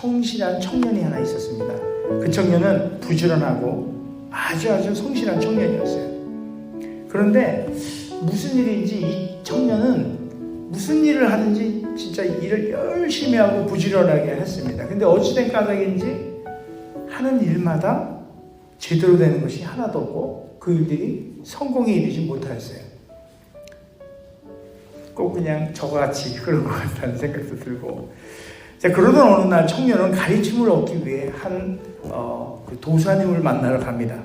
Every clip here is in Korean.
성실한 청년이 하나 있었습니다. 그 청년은 부지런하고 아주 성실한 청년이었어요. 그런데 무슨 일인지 이 청년은 무슨 일을 하든지 진짜 일을 열심히 하고 부지런하게 했습니다. 근데 어찌된 까닭인지 하는 일마다 제대로 되는 것이 하나도 없고 그 일들이 성공에 이르지 못하였어요. 꼭 그냥 저같이 그런 것 같다는 생각도 들고. 자, 그러던 어느 날 청년은 가르침을 얻기 위해 그 도사님을 만나러 갑니다.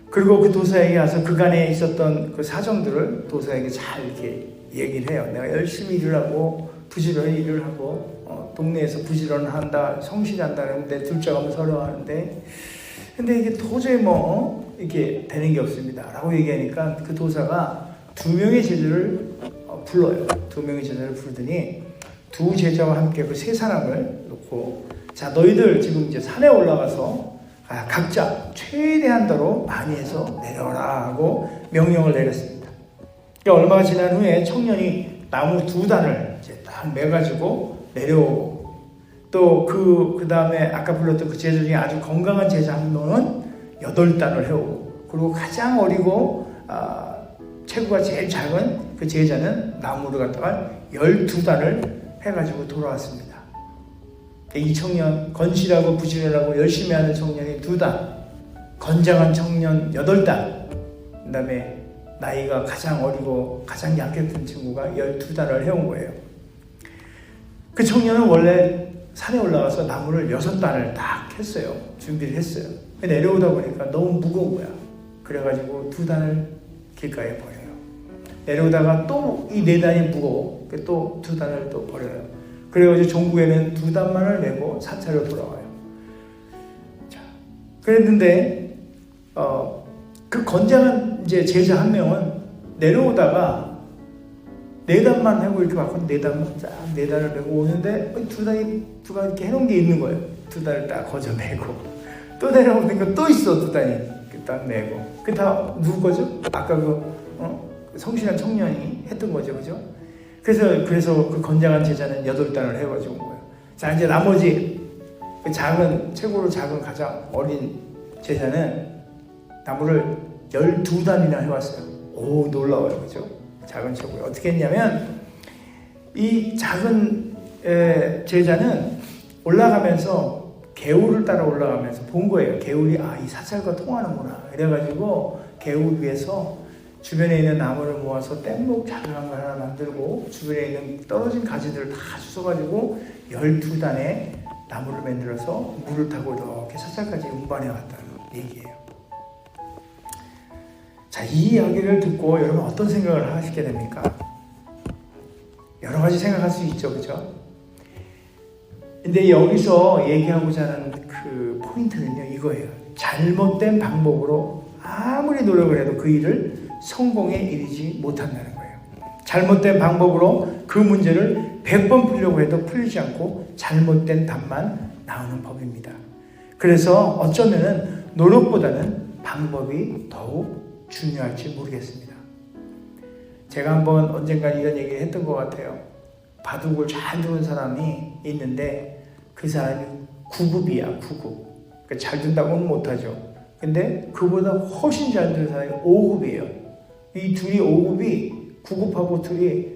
그리고 그 도사에게 가서 그간에 있었던 그 사정들을 도사에게 잘 이렇게 얘기를 해요. 내가 열심히 일을 하고 부지런히 일을 하고 동네에서 부지런한다, 성실한다 그러는데 둘째가 뭐 서러워하는데 근데 이게 도저히 이게 되는 게 없습니다 라고 얘기하니까 그 도사가 2명의 제자를 불러요. 2명의 제자를 부르더니 2 제자와 함께 그 3사람을 놓고 자, 너희들 지금 이제 산에 올라가서 각자 최대한대로 많이 해서 내려오라 하고 명령을 내렸습니다. 그러니까 얼마가 지난 후에 청년이 나무 2단을 이제 딱 매가지고 내려오고 또 그 다음에 아까 불렀던 그 제자 중에 아주 건강한 제자 한 명은 8단을 해오고 그리고 가장 어리고 체구가 제일 작은 그 제자는 나무를 갖다가 12단을 해가지고 돌아왔습니다. 이 청년, 건실하고 부지런하고 열심히 하는 청년이 2단, 건장한 청년 8단, 그 다음에 나이가 가장 어리고 가장 약했던 친구가 12단을 해온 거예요. 그 청년은 원래 산에 올라가서 나무를 6단을 딱 했어요. 준비를 했어요. 내려오다 보니까 너무 무거운 거야. 그래가지고 2단을 길가에 버려요. 내려오다가 또 이 4단이 무거워. 또 2단을 또 버려요. 그래가지고 종구에는 2단만을 메고 산차로 돌아와요. 자, 그랬는데 그 건장한 이제 제자 한 명은 내려오다가 4단만 하고 이렇게 왔거든요. 4단을 메고 오는데 2단이 이렇게 해놓은 게 있는 거예요. 2단을 딱 거저 메고 또 내려오니까 또 있어 2단이 딱 메고 그 다 누구 거죠? 아까 성실한 청년이 했던 거죠, 그죠? 그래서 그 건장한 제자는 8단을 해가지고 온 거예요. 자, 이제 나머지 그 최고로 작은 가장 어린 제자는 나무를 12단이나 해왔어요. 오, 놀라워요, 그죠? 작은 최고에 어떻게 했냐면 이 작은 제자는 올라가면서 개울을 따라 올라가면서 본 거예요. 개울이 이 사찰과 통하는구나. 그래가지고 개울 위에서 주변에 있는 나무를 모아서 뗏목 작은 걸 하나 만들고 주변에 있는 떨어진 가지들을 다 주워가지고 12단의 나무를 만들어서 물을 타고 이렇게 사찰까지 운반해 왔다는 얘기예요. 자, 이 이야기를 듣고 여러분 어떤 생각을 하시게 됩니까? 여러 가지 생각할 수 있죠, 그죠? 근데 여기서 얘기하고자 하는 그 포인트는요, 이거예요. 잘못된 방법으로 아무리 노력을 해도 그 일을 성공에 이르지 못한다는 거예요. 잘못된 방법으로 그 문제를 100번 풀려고 해도 풀리지 않고 잘못된 답만 나오는 법입니다. 그래서 어쩌면은 노력보다는 방법이 더욱 중요할지 모르겠습니다. 제가 한번 언젠가 이런 얘기를 했던 것 같아요. 바둑을 잘 두는 사람이 있는데 그 사람이 9급이야, 9급. 그러니까 잘 둔다고는 못하죠. 근데 그보다 훨씬 잘 두는 사람이 5급이에요. 이 둘이 5급이 9급하고 둘이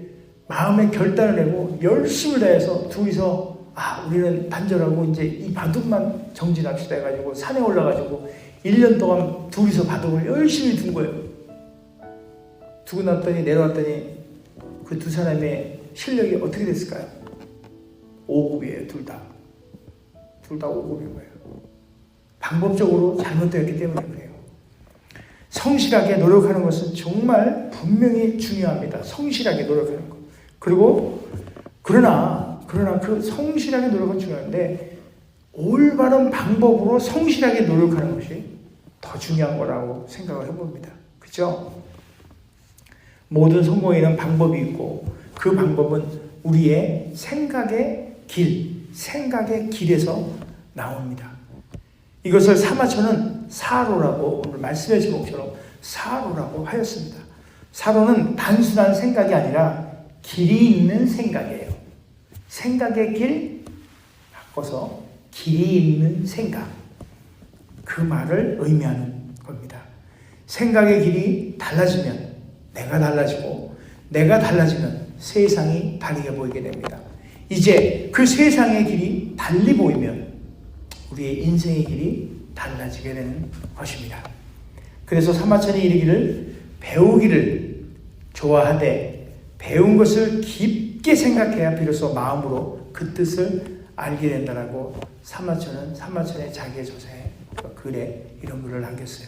마음의 결단을 내고 열심을 다해서 둘이서 우리는 단절하고 이제 이 바둑만 정진합시다 해가지고 산에 올라가지고 1년 동안 둘이서 바둑을 열심히 둔 거예요. 두고 났더니 내려왔더니 그 2사람의 실력이 어떻게 됐을까요? 5급이에요, 둘 다. 둘 다 5급인 거예요. 방법적으로 잘못되었기 때문에 그래요. 성실하게 노력하는 것은 정말 분명히 중요합니다. 성실하게 노력하는 것. 그리고 그러나 그 성실하게 노력은 중요한데 올바른 방법으로 성실하게 노력하는 것이 더 중요한 거라고 생각을 해봅니다. 그렇죠? 모든 성공에는 방법이 있고 그 방법은 우리의 생각의 길에서 나옵니다. 이것을 사마천은 사로라고 오늘 말씀의 제목처럼 사로라고 하였습니다. 사로는 단순한 생각이 아니라 길이 있는 생각이에요. 생각의 길, 바꿔서 길이 있는 생각, 그 말을 의미하는 겁니다. 생각의 길이 달라지면 내가 달라지고, 내가 달라지면 세상이 다르게 보이게 됩니다. 이제 그 세상의 길이 달리 보이면 우리의 인생의 길이 달라지게 되는 것입니다. 그래서 사마천이 이르기를 배우기를 좋아하되 배운 것을 깊게 생각해야 비로소 마음으로 그 뜻을 알게 된다라고 사마천의 자기의 저자의 글에 이런 글을 남겼어요.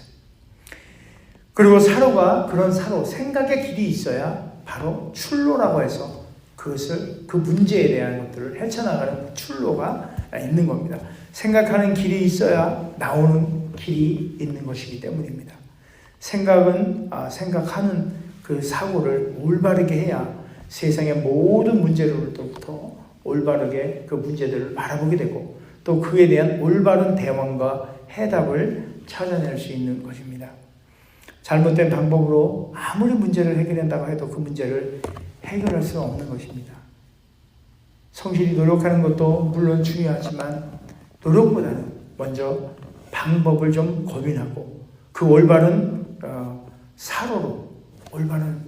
그리고 사로가 그런 생각의 길이 있어야 바로 출로라고 해서 그 문제에 대한 것들을 헤쳐나가는 출로가 있는 겁니다. 생각하는 길이 있어야 나오는 길이 있는 것이기 때문입니다. 생각하는 그 사고를 올바르게 해야 세상의 모든 문제로부터 올바르게 그 문제들을 바라보게 되고 또 그에 대한 올바른 대응과 해답을 찾아낼 수 있는 것입니다. 잘못된 방법으로 아무리 문제를 해결한다고 해도 그 문제를 해결할 수 없는 것입니다. 성실히 노력하는 것도 물론 중요하지만 노력보다는 먼저 방법을 좀 고민하고 그 올바른 사로로 올바른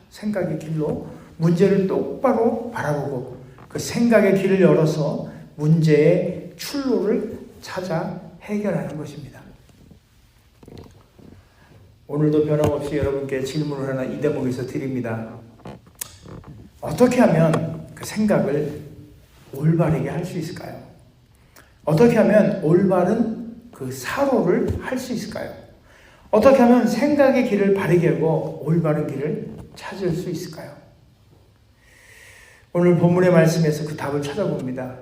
생각의 길로 문제를 똑바로 바라보고 그 생각의 길을 열어서 문제의 출로를 찾아 해결하는 것입니다. 오늘도 변함없이 여러분께 질문을 하나 이 대목에서 드립니다. 어떻게 하면 그 생각을 올바르게 할 수 있을까요? 어떻게 하면 올바른 그 사로를 할 수 있을까요? 어떻게 하면 생각의 길을 바르게 하고 올바른 길을 찾을 수 있을까요? 오늘 본문의 말씀에서 그 답을 찾아봅니다.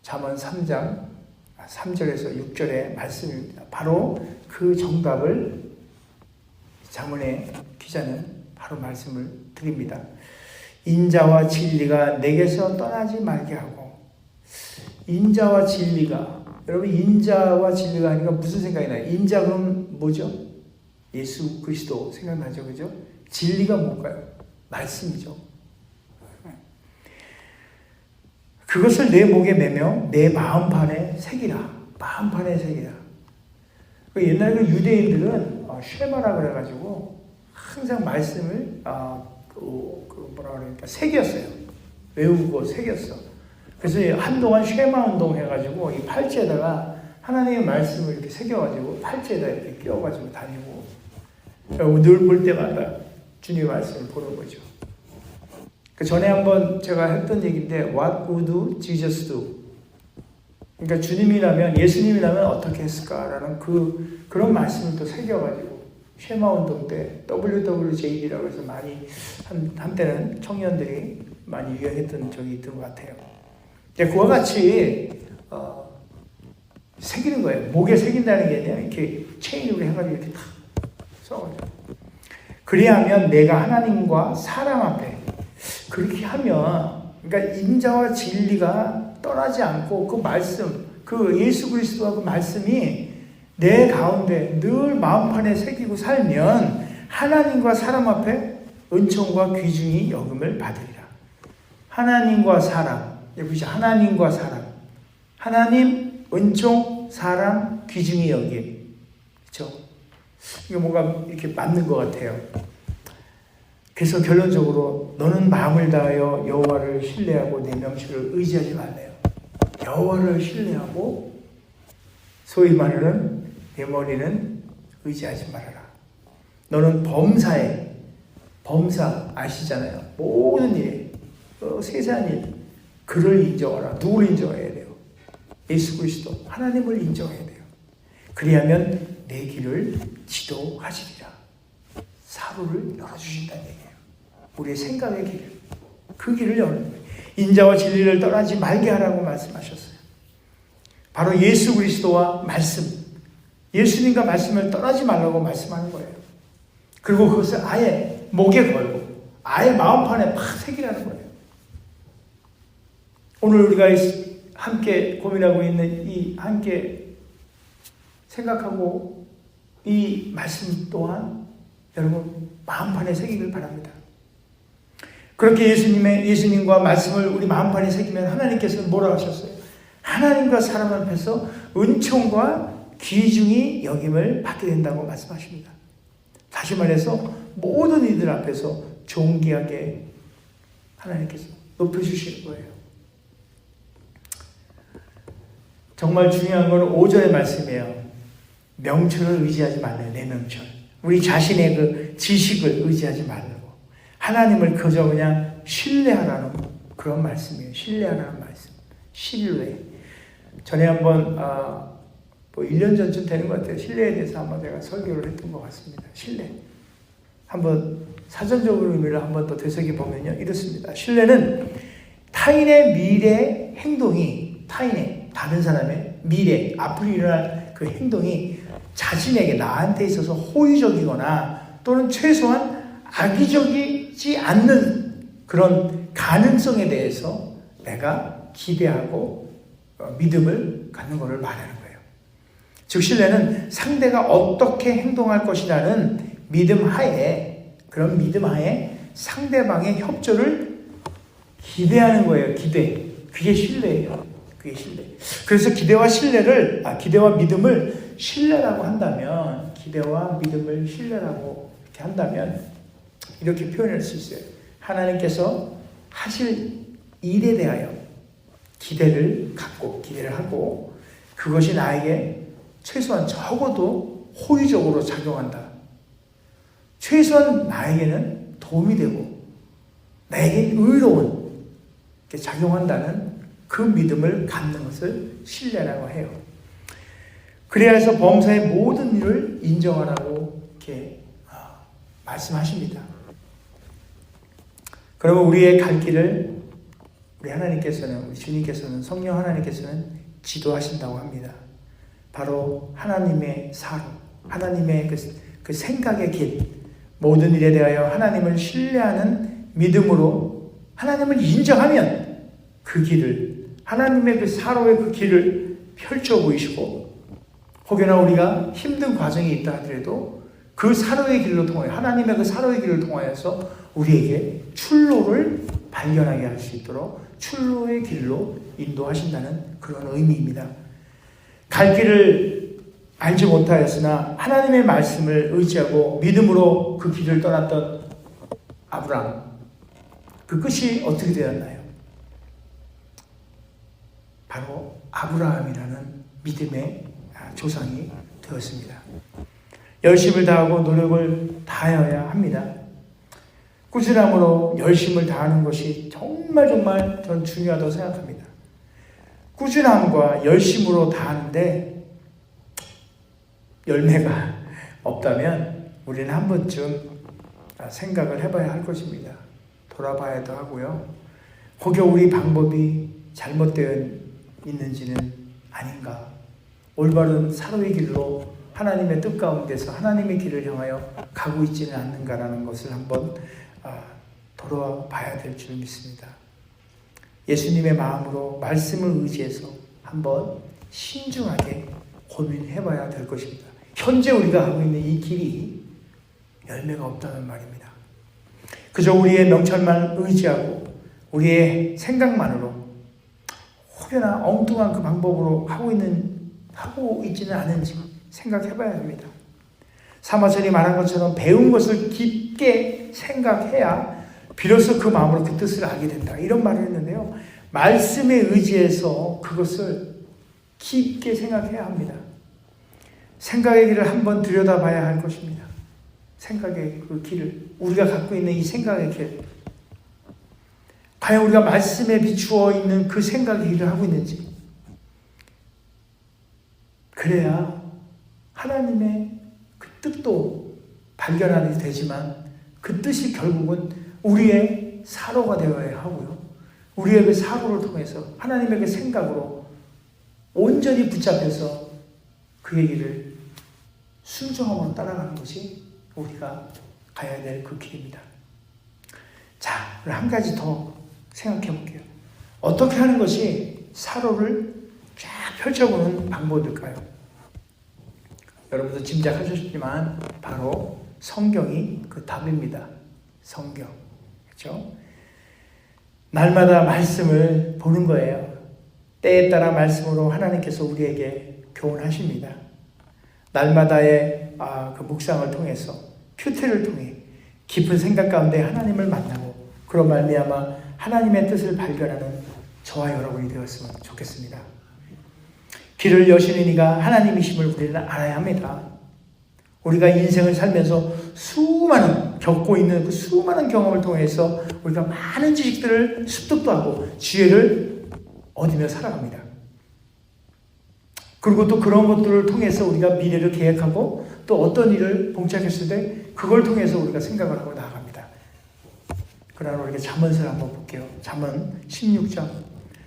잠언 3장 3절에서 6절의 말씀입니다. 바로 그 정답을 잠언의 기자는 바로 말씀을 드립니다. 인자와 진리가 내게서 떠나지 말게 하고. 인자와 진리가, 여러분 인자와 진리가 하니까 무슨 생각이 나요? 인자 그럼 뭐죠? 예수 그리스도 생각나죠, 그죠? 진리가 뭔가요? 말씀이죠. 그것을 내 목에 매며 내 마음판에 새기라. 마음판에 새기라. 옛날 그 유대인들은 쉐마라 그래가지고 항상 말씀을 뭐라 그러니까 새겼어요. 외우고 새겼어. 그래서 한동안 쉐마 운동 해가지고 이 팔찌에다가 하나님의 말씀을 이렇게 새겨가지고 팔찌에다 이렇게 끼워가지고 다니고 늘 볼 때마다 주님의 말씀을 보는 거죠. 그 전에 한번 제가 했던 얘기인데 What would Jesus do? 그러니까 주님이라면 예수님이라면 어떻게 했을까라는 그런 말씀을 또 새겨가지고 쉐마 운동 때 WWJD라고 해서 많이 한때는 청년들이 많이 유행했던 적이 있던 것 같아요. 그와 같이 새기는 거예요. 목에 새긴다는 게 아니라 이렇게 체인으로 해가지고 이렇게 탁 써가지고 그래야 하면 내가 하나님과 사람 앞에 그렇게 하면 그러니까 인자와 진리가 떠나지 않고 그 말씀, 그 예수 그리스도와 그 말씀이 내 가운데 늘 마음판에 새기고 살면 하나님과 사람 앞에 은총과 귀중히 여김을 받으리라. 하나님과 사람, 여기 하나님과 사람, 하나님, 은총, 사람, 귀중히 여김, 그렇죠? 이게 뭔가 이렇게 맞는 것 같아요. 그래서 결론적으로 너는 마음을 다하여 여호와를 신뢰하고 내 명식을 의지하지 말래요. 여호와를 신뢰하고 소위 말하는 내 머리는 의지하지 말아라. 너는 범사 아시잖아요. 모든 일에 세상 일 그를 인정하라. 누구를 인정해야 돼요? 예수 그리스도 하나님을 인정해야 돼요. 그리하면 내 길을 지도하시리라. 사로를 열어주신다는 얘기예요. 우리의 생각의 길, 그 길을 여는 거예요. 인자와 진리를 떠나지 말게 하라고 말씀하셨어요. 바로 예수 그리스도와 말씀, 예수님과 말씀을 떠나지 말라고 말씀하는 거예요. 그리고 그것을 아예 목에 걸고 아예 마음판에 팍 새기라는 거예요. 오늘 우리가 함께 고민하고 있는 함께 생각하고 이 말씀 또한 여러분 마음판에 새기길 바랍니다. 그렇게 예수님과 말씀을 우리 마음판에 새기면 하나님께서는 뭐라 하셨어요? 하나님과 사람 앞에서 은총과 귀중히 여김을 받게 된다고 말씀하십니다. 다시 말해서 모든 이들 앞에서 존귀하게 하나님께서 높여주시는 거예요. 정말 중요한 건 5절의 말씀이에요. 명철을 의지하지 말래요. 내 명철. 우리 자신의 그 지식을 의지하지 말라고. 하나님을 그저 그냥 신뢰하라는 그런 말씀이에요. 신뢰하라는 말씀. 신뢰. 전에 한번 1년 전쯤 되는 것 같아요. 신뢰에 대해서 한번 제가 설교를 했던 것 같습니다. 신뢰. 한번 사전적으로 의미를 한번 더 되새겨보면요. 이렇습니다. 신뢰는 타인의 미래 행동이 다른 사람의 미래, 앞으로 일어날 그 행동이 자신에게 나한테 있어서 호의적이거나 또는 최소한 악의적이지 않는 그런 가능성에 대해서 내가 기대하고 믿음을 갖는 것을 말하는 거예요. 즉 신뢰는 상대가 어떻게 행동할 것이라는 그런 믿음 하에 상대방의 협조를 기대하는 거예요. 그게 신뢰예요. 그게 신뢰. 그래서 기대와 믿음을 신뢰라고 한다면, 기대와 믿음을 신뢰라고 이렇게 한다면, 이렇게 표현할 수 있어요. 하나님께서 하실 일에 대하여 기대를 하고, 그것이 나에게 최소한 적어도 호의적으로 작용한다. 최소한 나에게는 도움이 되고, 나에겐 의로운 작용한다는 그 믿음을 갖는 것을 신뢰라고 해요. 그래야 해서 범사의 모든 일을 인정하라고 이렇게 말씀하십니다. 그러면 우리의 갈 길을 우리 주님께서는, 성령 하나님께서는 지도하신다고 합니다. 바로 하나님의 사로, 하나님의 그 생각의 길, 모든 일에 대하여 하나님을 신뢰하는 믿음으로 하나님을 인정하면 그 길을, 하나님의 그 사로의 그 길을 펼쳐 보이시고, 혹여나 우리가 힘든 과정이 있다 하더라도 그 사로의 길로 통하여, 하나님의 그 사로의 길을 통하여서 우리에게 출로를 발견하게 할 수 있도록 출로의 길로 인도하신다는 그런 의미입니다. 갈 길을 알지 못하였으나 하나님의 말씀을 의지하고 믿음으로 그 길을 떠났던 아브라함, 그 끝이 어떻게 되었나요? 바로 아브라함이라는 믿음의 조상이 되었습니다. 열심을 다하고 노력을 다하여야 합니다. 꾸준함으로 열심을 다하는 것이 정말 저는 중요하다고 생각합니다. 꾸준함과 열심으로 다하는데 열매가 없다면 우리는 한 번쯤 생각을 해봐야 할 것입니다. 돌아봐야도 하고요. 혹여 우리 방법이 잘못되어 있는지는 아닌가, 올바른 사로의 길로 하나님의 뜻 가운데서 하나님의 길을 향하여 가고 있지는 않는가라는 것을 한번 돌아봐야 될 줄 믿습니다. 예수님의 마음으로 말씀을 의지해서 한번 신중하게 고민해봐야 될 것입니다. 현재 우리가 하고 있는 이 길이 열매가 없다는 말입니다. 그저 우리의 명철만 의지하고 우리의 생각만으로 혹여나 엉뚱한 그 방법으로 하고 있지는 않은지 생각해봐야 합니다. 사마천이 말한 것처럼 배운 것을 깊게 생각해야 비로소 그 마음으로 그 뜻을 알게 된다, 이런 말을 했는데요. 말씀에 의지해서 그것을 깊게 생각해야 합니다. 생각의 길을 한번 들여다봐야 할 것입니다. 생각의 그 길을, 우리가 갖고 있는 이 생각의 길, 과연 우리가 말씀에 비추어 있는 그 생각의 길을 하고 있는지, 그래야 하나님의 그 뜻도 발견하게 되지만 그 뜻이 결국은 우리의 사로가 되어야 하고요. 우리의 그 사고를 통해서 하나님의 그 생각으로 온전히 붙잡혀서 그의 길을 순종함으로 따라가는 것이 우리가 가야 될 그 길입니다. 자, 그럼 한 가지 더 생각해 볼게요. 어떻게 하는 것이 사로를 쫙 펼쳐보는 방법일까요? 여러분도 짐작하셨지만 바로 성경이 그 답입니다. 성경. 그렇죠? 날마다 말씀을 보는 거예요. 때에 따라 말씀으로 하나님께서 우리에게 교훈하십니다. 날마다의 그 묵상을 통해서, 큐티를 통해 깊은 생각 가운데 하나님을 만나고 그런 말미암아 하나님의 뜻을 발견하는 저와 여러분이 되었으면 좋겠습니다. 길을 여시는 이가 하나님이심을 우리는 알아야 합니다. 우리가 인생을 살면서 겪고 있는 그 수많은 경험을 통해서 우리가 많은 지식들을 습득도 하고 지혜를 얻으며 살아갑니다. 그리고 또 그런 것들을 통해서 우리가 미래를 계획하고 또 어떤 일을 봉착했을 때 그걸 통해서 우리가 생각을 하고 나아갑니다. 그러나 우리가 잠언서를 한번 볼게요. 잠언 16장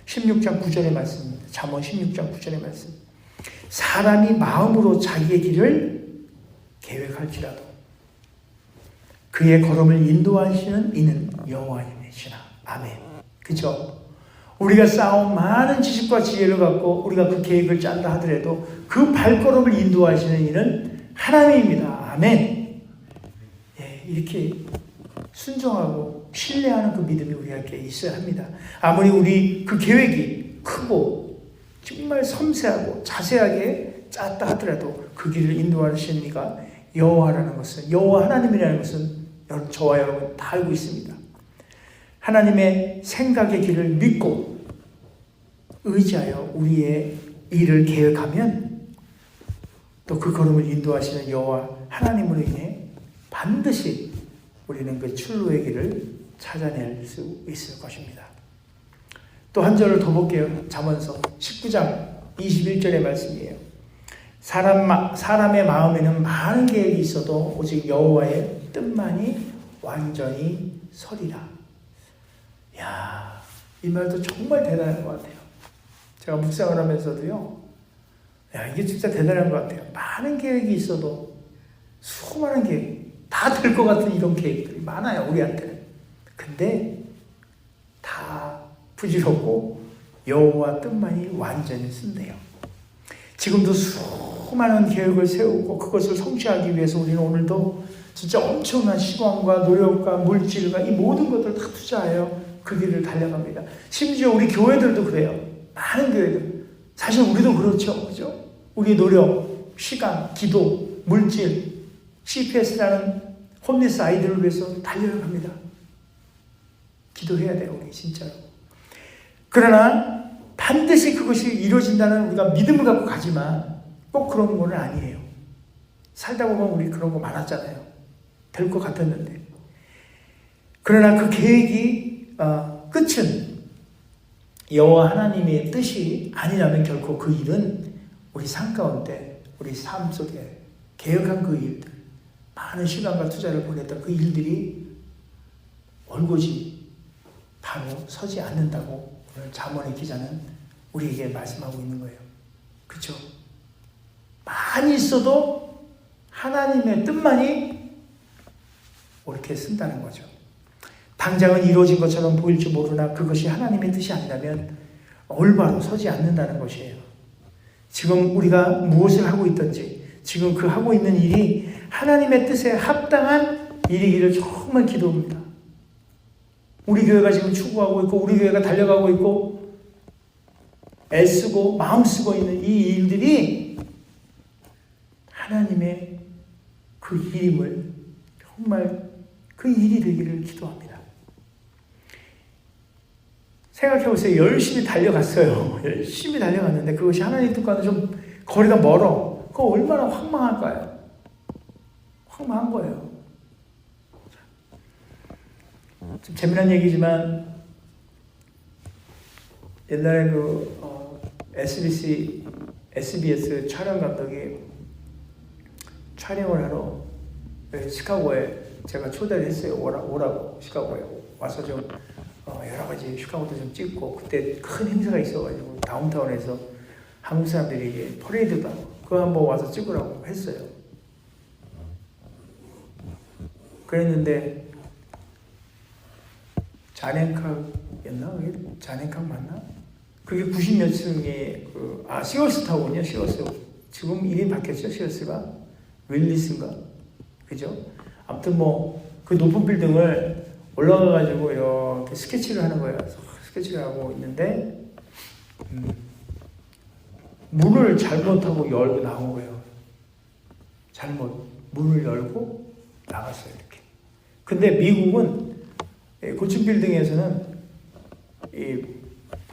9절의 말씀입니다. 잠언 16장 9절의 말씀. 사람이 마음으로 자기의 길을 계획할지라도 그의 걸음을 인도하시는 이는 여호와이시나. 아멘. 그죠? 우리가 쌓아온 많은 지식과 지혜를 갖고 우리가 그 계획을 짠다 하더라도 그 발걸음을 인도하시는 이는 하나님입니다. 아멘. 예, 이렇게 순종하고 신뢰하는 그 믿음이 우리에게 있어야 합니다. 아무리 우리 그 계획이 크고 정말 섬세하고 자세하게 짰다 하더라도 그 길을 인도하시는 이가 여호와라는 것은, 여호와 하나님이라는 것은 저와 여러분 다 알고 있습니다. 하나님의 생각의 길을 믿고 의지하여 우리의 일을 계획하면 또 그 걸음을 인도하시는 여호와 하나님으로 인해 반드시 우리는 그 출路의 길을 찾아낼 수 있을 것입니다. 또 한 절을 더 볼게요. 잠언서 19장 21절의 말씀이에요. 사람의 마음에는 많은 계획이 있어도 오직 여호와의 뜻만이 완전히 서리라. 야, 이 말도 정말 대단한 것 같아요. 제가 묵상을 하면서도요, 야, 이게 진짜 대단한 것 같아요. 많은 계획이 있어도 수많은 계획, 다 될 것 같은 이런 계획들이 많아요, 우리한테는. 근데 다 부질없고 여호와 뜻만이 완전히 쓴대요. 지금도 수많은 계획을 세우고 그것을 성취하기 위해서 우리는 오늘도 진짜 엄청난 시간과 노력과 물질과 이 모든 것들을 다 투자하여 그 길을 달려갑니다. 심지어 우리 교회들도 그래요. 많은 교회들. 사실 우리도 그렇죠. 그죠? 우리 노력, 시간, 기도, 물질, CPS라는 홈리스 아이들을 위해서 달려갑니다. 기도해야 돼요, 우리 진짜로. 그러나 반드시 그것이 이루어진다는 우리가 믿음을 갖고 가지만 꼭 그런 건 아니에요. 살다 보면 우리 그런 거 많았잖아요. 될 것 같았는데. 그러나 그 계획이 끝은 여호와 하나님의 뜻이 아니라면 결코 그 일은 우리 삶 가운데, 우리 삶 속에 계획한 그 일들, 많은 시간과 투자를 보냈던 그 일들이 올곧이 바로 서지 않는다고 오늘 잠언의 기자는 우리에게 말씀하고 있는 거예요. 그렇죠? 많이 있어도 하나님의 뜻만이 옳게 쓴다는 거죠. 당장은 이루어진 것처럼 보일지 모르나 그것이 하나님의 뜻이 아니라면 올바로 서지 않는다는 것이에요. 지금 우리가 무엇을 하고 있든지 지금 그 하고 있는 일이 하나님의 뜻에 합당한 일이기를 정말 기도합니다. 우리 교회가 지금 추구하고 있고 우리 교회가 달려가고 있고 애쓰고 마음 쓰고 있는 이 일들이 하나님의 그 일임을 정말 그 일이 되기를 기도합니다. 생각해보세요. 열심히 달려갔어요. 열심히 달려갔는데 그것이 하나님 뜻과는 좀 거리가 멀어. 그거 얼마나 황망할까요? 황망한 거예요. 좀 재미난 얘기지만 옛날에 SBS 촬영 감독이 촬영을 하러 시카고에 제가 초대를 했어요. 오라고 시카고에 와서 좀 여러 가지 시카고도 좀 찍고 그때 큰 행사가 있어가지고 다운타운에서 한국 사람들이 퍼레이드도 하고 그거 한번 와서 찍으라고 했어요. 그랬는데 자넨캅이었나? 자넨캅 맞나? 그게 90몇 층의 시어스 타운이요. 시어스. 지금 이름이 바뀌었죠. 시어스가 윌리스인가? 그죠? 아무튼 그 높은 빌딩을 올라가가지고 이렇게 스케치를 하는 거예요. 스케치를 하고 있는데 문을 잘못하고 열고 나온 거예요. 잘못 문을 열고 나갔어요. 이렇게. 근데 미국은 고층 빌딩에서는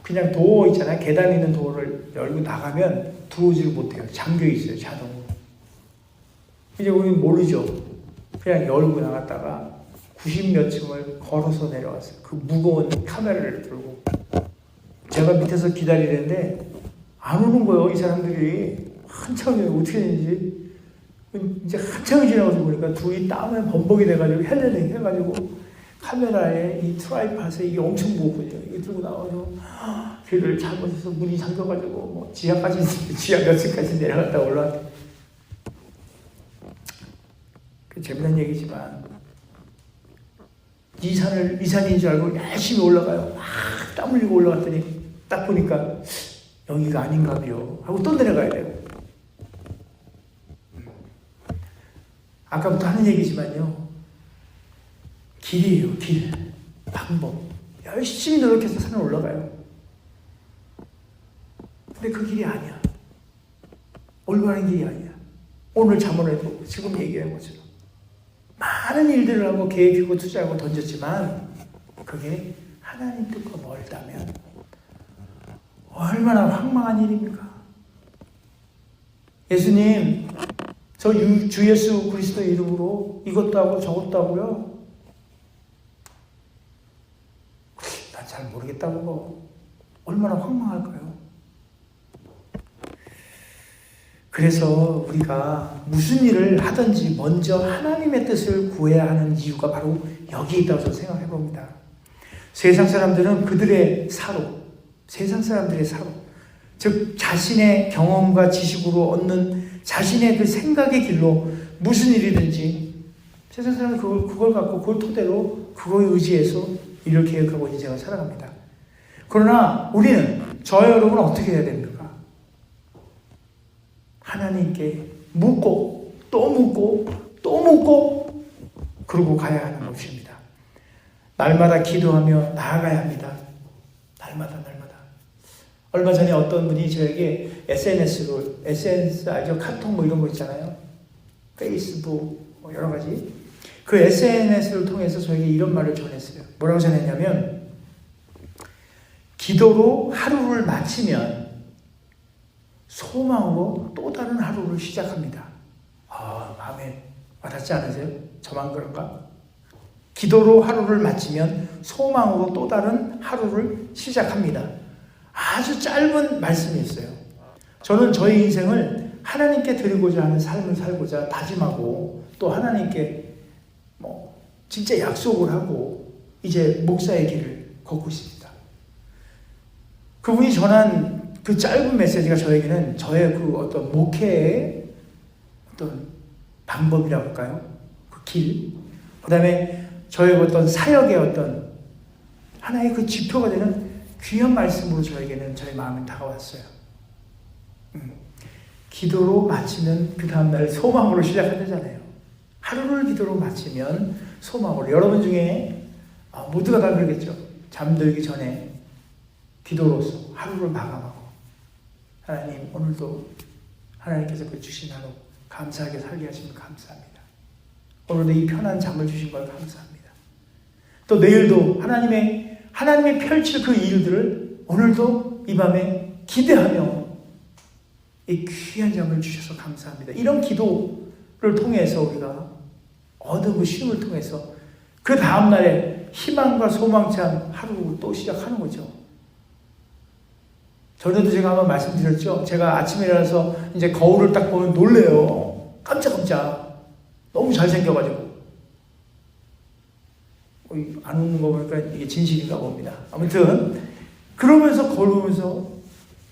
그냥 도어 있잖아요. 계단 있는 도어를 열고 나가면 들어오지를 못해요. 잠겨 있어요. 자동으로. 이제 우리는 모르죠. 그냥 열고 나갔다가 90몇 층을 걸어서 내려왔어요. 그 무거운 카메라를 들고. 제가 밑에서 기다리는데 안 오는 거예요. 이 사람들이. 한참에 어떻게 되는지. 이제 한참이 지나가서 보니까 둘이 땀에 범벅이 돼가지고 헬레링 해가지고 카메라에 이 트라이팟에 이게 엄청 무겁거든요. 이게 들고 나와서 길을 잘못해서 문이 잠겨가지고 뭐 지하까지 지하 몇 층까지 내려갔다 올라왔다. 그 재밌는 얘기지만 이 산인 줄 알고 열심히 올라가요. 막 땀 흘리고 올라갔더니 딱 보니까 여기가 아닌가요 하고 또 내려가야 돼요. 아까부터 하는 얘기지만요. 길이에요. 길. 방법. 열심히 노력해서 산을 올라가요. 근데 그 길이 아니야. 올바른 길이 아니야. 오늘 잠언에도 지금 얘기한 것처럼 많은 일들을 하고 계획하고 투자하고 던졌지만 그게 하나님 뜻과 멀다면 얼마나 황망한 일입니까? 예수님, 저 주 예수 그리스도 이름으로 이것도 하고 저것도 하고요. 난 잘 모르겠다고. 얼마나 황망할까요? 그래서 우리가 무슨 일을 하든지 먼저 하나님의 뜻을 구해야 하는 이유가 바로 여기 있다고 저는 생각해 봅니다. 세상 사람들은 그들의 사로, 세상 사람들의 사로, 즉 자신의 경험과 지식으로 얻는 자신의 그 생각의 길로 무슨 일이든지 세상 사람은 그걸 갖고 그걸 토대로 그거에 의지해서 일을 계획하고 인생을 살아갑니다. 그러나 우리는 저와 여러분은 어떻게 해야 됩니까? 하나님께 묻고 또 묻고 또 묻고 그러고 가야 하는 것입니다. 날마다 기도하며 나아가야 합니다. 날마다. 얼마 전에 어떤 분이 저에게 SNS 알죠? 카톡 뭐 이런 거 있잖아요. 페이스북 뭐 여러 가지. 그 SNS를 통해서 저에게 이런 말을 전했어요. 뭐라고 전했냐면 기도로 하루를 마치면 소망으로 또 다른 하루를 시작합니다. 마음에 와닿지 않으세요? 저만 그런가? 기도로 하루를 마치면 소망으로 또 다른 하루를 시작합니다. 아주 짧은 말씀이었어요. 저는 저희 인생을 하나님께 드리고자 하는 삶을 살고자 다짐하고 또 하나님께 진짜 약속을 하고 이제 목사의 길을 걷고 있습니다. 그분이 전한 그 짧은 메시지가 저에게는 저의 그 어떤 목회의 어떤 방법이라고 할까요? 그 길. 그 다음에 저의 어떤 사역의 어떤 하나의 그 지표가 되는 귀한 말씀으로 저에게는 저의 마음에 다가왔어요. 기도로 마치면 그 다음날 소망으로 시작한다잖아요. 하루를 기도로 마치면 소망으로. 여러분 중에 모두가 다 그러겠죠. 잠들기 전에 기도로서 하루를 마감하고 하나님 오늘도 하나님께서 그 주신 하루 감사하게 살게 하시면 감사합니다. 오늘도 이 편한 잠을 주신 걸 감사합니다. 또 내일도 하나님의 펼칠 그 일들을 오늘도 이 밤에 기대하며 이 귀한 잠을 주셔서 감사합니다. 이런 기도를 통해서 우리가 얻은 그 쉼을 통해서 그 다음날에 희망과 소망찬 하루 또 시작하는 거죠. 전에도 제가 한번 말씀드렸죠. 제가 아침에 일어나서 이제 거울을 딱 보면 놀래요. 깜짝깜짝. 너무 잘생겨가지고. 안 웃는 거 보니까 이게 진실인가 봅니다. 아무튼 그러면서 걸으면서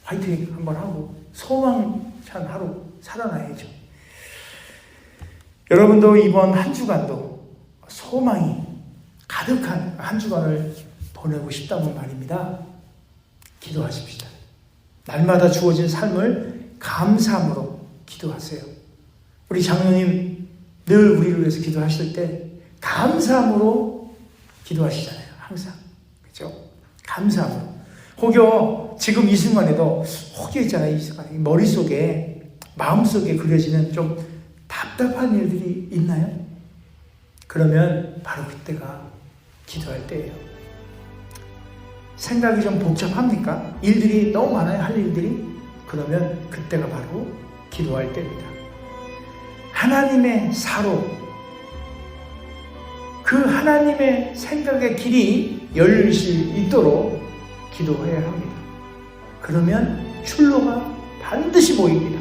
화이팅 한번 하고 소망찬 하루 살아나야죠. 여러분도 이번 한 주간도 소망이 가득한 한 주간을 보내고 싶다는 말입니다. 기도하십시다. 날마다 주어진 삶을 감사함으로 기도하세요. 우리 장로님 늘 우리를 위해서 기도하실 때 감사함으로 기도하시잖아요. 항상. 그렇죠? 감사함으로. 혹여 지금 이 순간에도 혹여 있잖아요. 이 순간에 머릿속에 마음속에 그려지는 좀 답답한 일들이 있나요? 그러면 바로 그때가 기도할 때예요. 생각이 좀 복잡합니까? 일들이 너무 많아요. 할 일들이? 그러면 그때가 바로 기도할 때입니다. 하나님의 사로, 그 하나님의 생각의 길이 열릴 수 있도록 기도해야 합니다. 그러면 출로가 반드시 보입니다.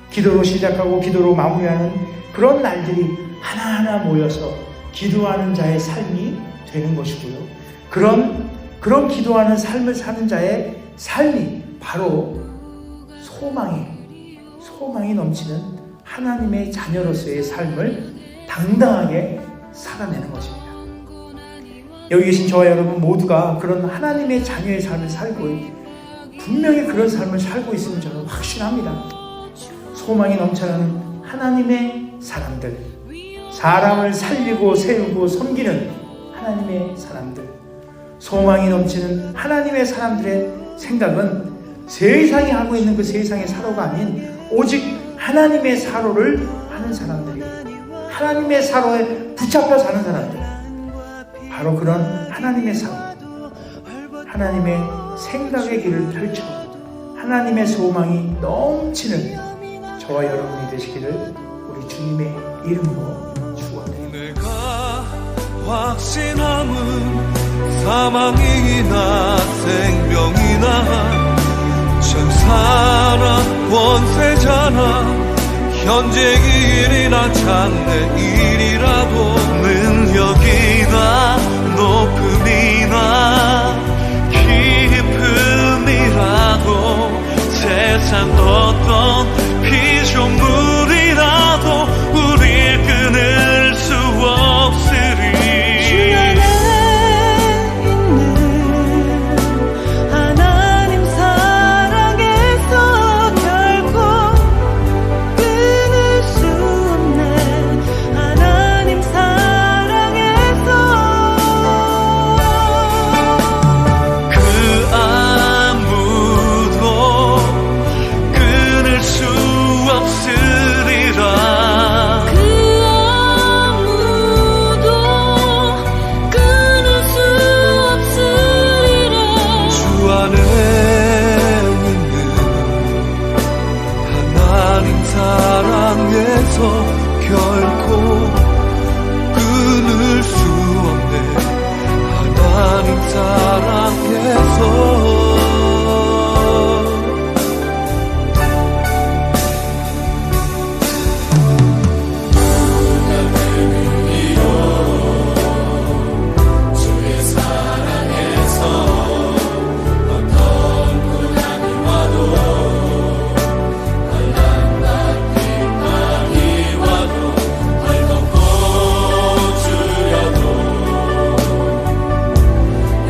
기도로 시작하고 기도로 마무리하는 그런 날들이 하나하나 모여서 기도하는 자의 삶이 되는 것이고요. 그런 기도하는 삶을 사는 자의 삶이 바로 소망이 넘치는 하나님의 자녀로서의 삶을 당당하게 살아내는 것입니다. 여기 계신 저와 여러분 모두가 그런 하나님의 자녀의 삶을 살고 분명히 그런 삶을 살고 있으면 저는 확신합니다. 소망이 넘쳐나는 하나님의 사람들, 사람을 살리고 세우고 섬기는 하나님의 사람들, 소망이 넘치는 하나님의 사람들의 생각은 세상이 하고 있는 그 세상의 사로가 아닌 오직 하나님의 사로를 하는 사람들이, 하나님의 사로에 붙잡혀 사는 사람들, 바로 그런 하나님의 사로, 하나님의 생각의 길을 펼쳐 하나님의 소망이 넘치는 저와 여러분이 되시기를 우리 주님의 이름으로 축원드립니다. 내가 확신함은 사망이나 생명이나 천사나 권세자나 현재 일이나 장래 일이라도 능력이나 높음이나 깊음이라도 세상 어떤 피조물이라도 우릴 끊을 수 없으리. 주 안에 있는 하나님 사랑에서 결코 끊을 수 없네. 하나님 사랑에서 그 아무도 끊을 수 없으리라. 그 아무도 끊을 수 없으리라. 주 안에 있는 하나님 사랑에서 결코 끊을 수 없네. 하나님 사랑에서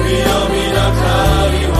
위험이나 가리와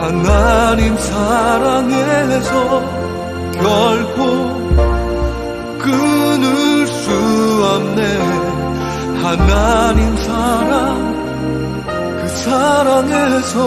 하나님 사랑에서 결코 끊을 수 없네. 하나님 사랑, 그 사랑에서